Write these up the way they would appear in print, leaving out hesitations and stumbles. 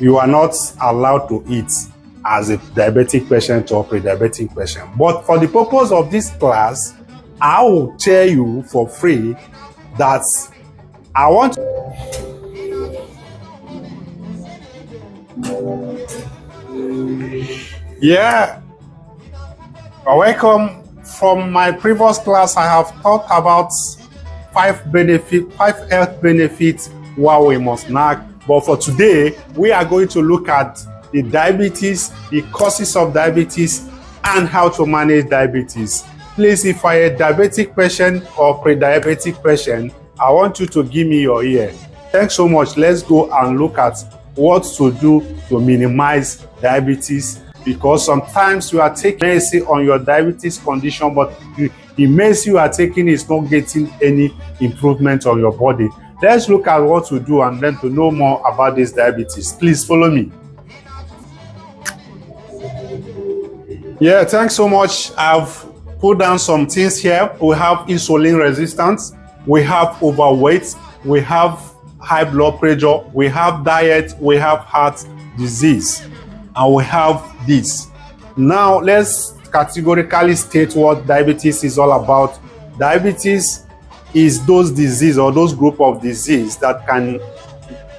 You are not allowed to eat as a diabetic patient or pre-diabetic patient. But for the purpose of this class, I will tell you for free that I want. Yeah, welcome. From my previous class, I have talked about five health benefits why we must snack. But for today, we are going to look at the diabetes, the causes of diabetes, and how to manage diabetes. Please, if I am a diabetic patient or pre-diabetic patient, I want you to give me your ear. Thanks so much. Let's go and look at what to do to minimize diabetes, because sometimes you are taking medicine on your diabetes condition, but the medicine you are taking is not getting any improvement on your body. Let's look at what to do and then to know more about this diabetes. Please follow me. Yeah, thanks so much. I've put down some things here. We have insulin resistance, we have overweight, we have high blood pressure, we have diet, we have heart disease, and we have this. Now let's categorically state what diabetes is all about. Diabetes is those disease or those group of disease that can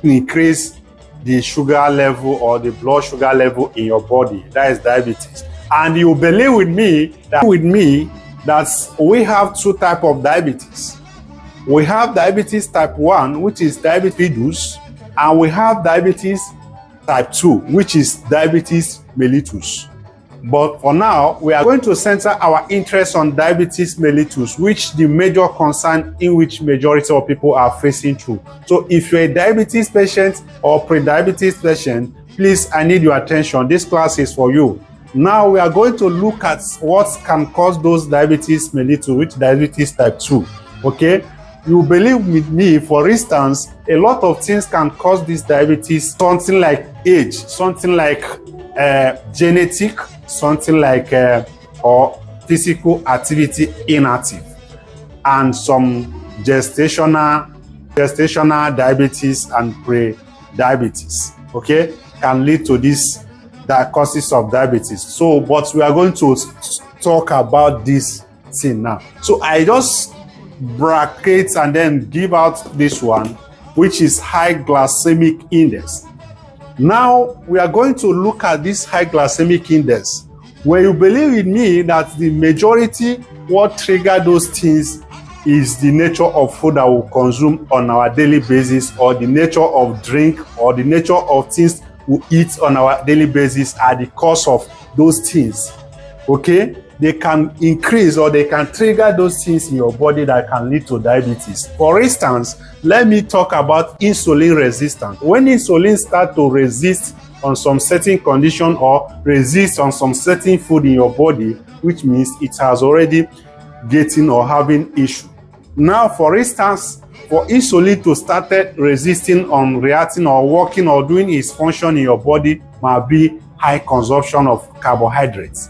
increase the sugar level or the blood sugar level in your body. That is diabetes. And you believe with me that we have two types of diabetes. We have diabetes type 1, which is diabetes, and we have diabetes type 2, which is diabetes mellitus. But for now, we are going to center our interest on diabetes mellitus, which the major concern in which majority of people are facing through. So if you're a diabetes patient or pre-diabetes patient, please, I need your attention. This class is for you. Now we are going to look at what can cause those diabetes mellitus, which diabetes type 2. Okay? You believe with me, for instance, a lot of things can cause this diabetes, something like age, something like genetic, something like or physical activity inactive, and some gestational diabetes and pre-diabetes, okay, can lead to this causes of diabetes. So, but we are going to talk about this thing now. So I just bracket and then give out this one, which is high glycemic index. Now we are going to look at this high glycemic index, where you believe with me that the majority what trigger those things is the nature of food that we consume on our daily basis, or the nature of drink, or the nature of things we eat on our daily basis are the cause of those things. Okay? They can increase or they can trigger those things in your body that can lead to diabetes. For instance, let me talk about insulin resistance. When insulin starts to resist on some certain condition or resist on some certain food in your body, which means it has already getting or having issue. Now, for instance, for insulin to start resisting on reacting or working or doing its function in your body might be high consumption of carbohydrates.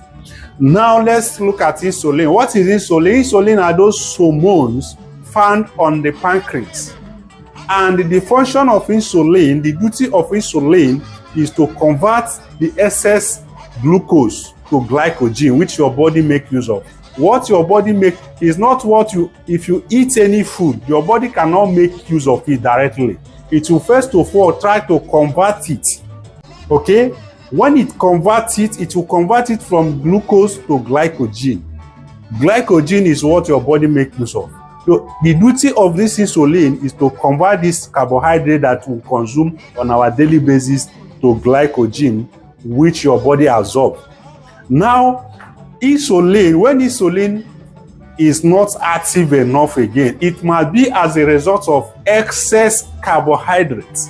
Now let's look at insulin. What is insulin? Insulin are those hormones found on the pancreas. And the function of insulin, the duty of insulin is to convert the excess glucose to glycogen, which your body make use of. What your body make is not what if you eat any food, your body cannot make use of it directly. It will first of all try to convert it. Okay? When it converts it, it will convert it from glucose to glycogen. Glycogen is what your body makes use of. So the duty of this insulin is to convert this carbohydrate that we consume on our daily basis to glycogen, which your body absorbs. Now, insulin, when insulin is not active enough again, it might be as a result of excess carbohydrates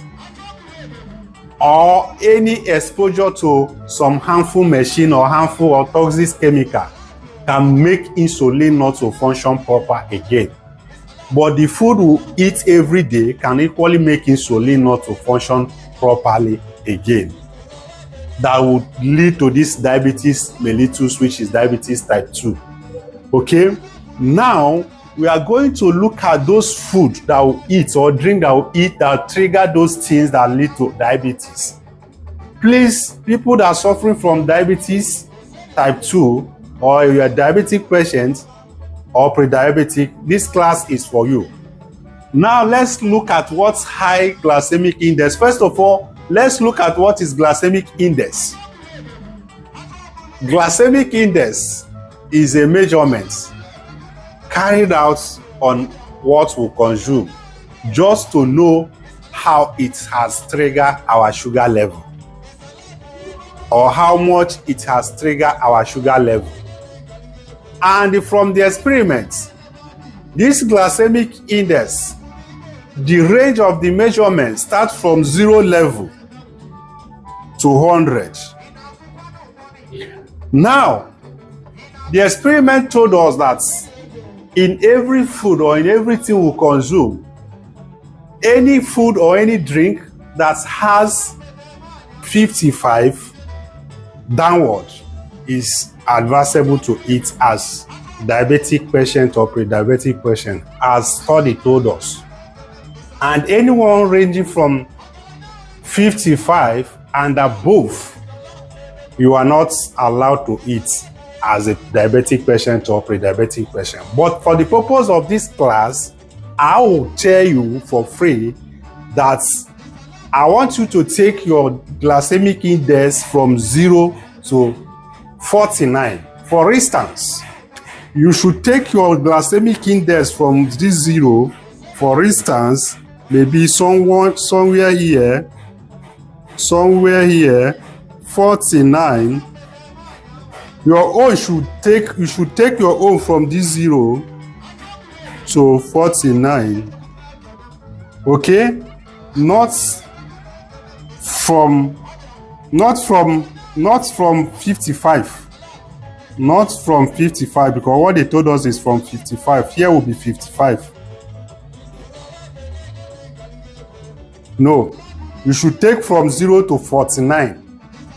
or any exposure to some harmful machine or harmful or toxic chemical can make insulin not to function proper again. But the food we eat every day can equally make insulin not to function properly again. That would lead to this diabetes mellitus, which is diabetes type 2. Okay? Now, we are going to look at those food that we eat or drink that we eat that trigger those things that lead to diabetes. Please, people that are suffering from diabetes type 2, or you're a diabetic patient or pre-diabetic, this class is for you. Now let's look at what's high glycemic index. First of all, let's look at what is glycemic index. Glycemic index is a measurement carried out on what we consume just to know how it has triggered our sugar level, or how much it has triggered our sugar level. And from the experiment, this glycemic index, the range of the measurement starts from 0 level to 100. Now, the experiment told us that in every food or in everything we consume, any food or any drink that has 55 downward is advisable to eat as diabetic patient or pre-diabetic patient, as study told us. And anyone ranging from 55 and above, you are not allowed to eat as a diabetic patient or pre-diabetic patient. But for the purpose of this class, I will tell you for free that I want you to take your glycemic index from 0 to 49. For instance, you should take your glycemic index from this 0, for instance, maybe somewhere here, 49. Your own you should take your own from this 0 to 49. Okay? Not from 55. Not from 55, because what they told us is from 55. Here will be 55. No, you should take from 0 to 49.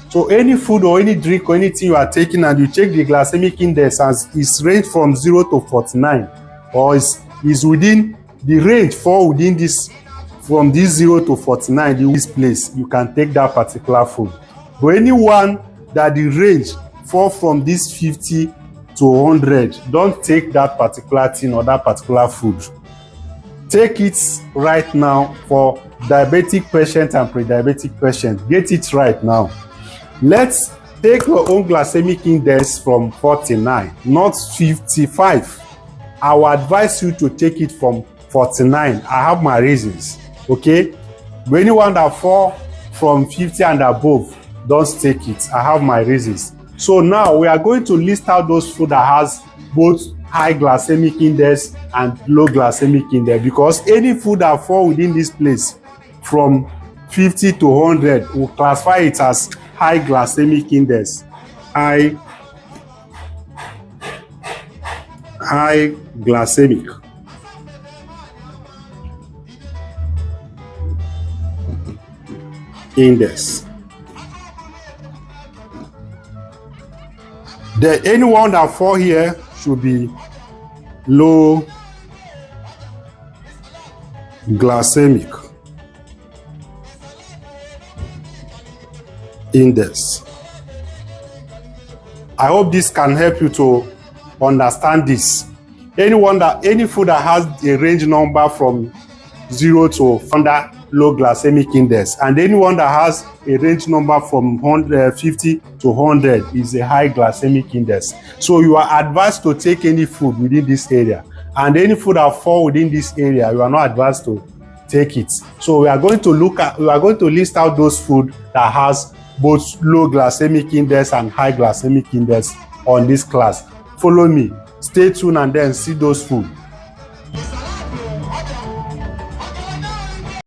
So any food or any drink or anything you are taking and you check the glycemic index as is range from 0 to 49, or is within the range, fall within this, from this 0 to 49, this place, you can take that particular food. But anyone that the range fall from this 50 to 100, don't take that particular thing or that particular food. Take it right now for diabetic patient and pre-diabetic patient. Get it right now. Let's take your own glycemic index from 49, not 55. I will advise you to take it from 49. I have my reasons, okay? But anyone that fall from 50 and above, don't take it. I have my reasons. So now we are going to list out those food that has both high glycemic index and low glycemic index, because any food that fall within this place from 50 to 100 will classify it as high glycemic index. High glycemic index. Then anyone that fall here should be low glycemic index. I hope this can help you to understand this. Any food that has a range number from 0 to under low glycemic index, and anyone that has a range number from 50 to 100 is a high glycemic index. So you are advised to take any food within this area, and any food that fall within this area, you are not advised to take it. So we are going to list out those food that has both low glycemic index and high glycemic index on this class. Follow me, stay tuned, and then see those food.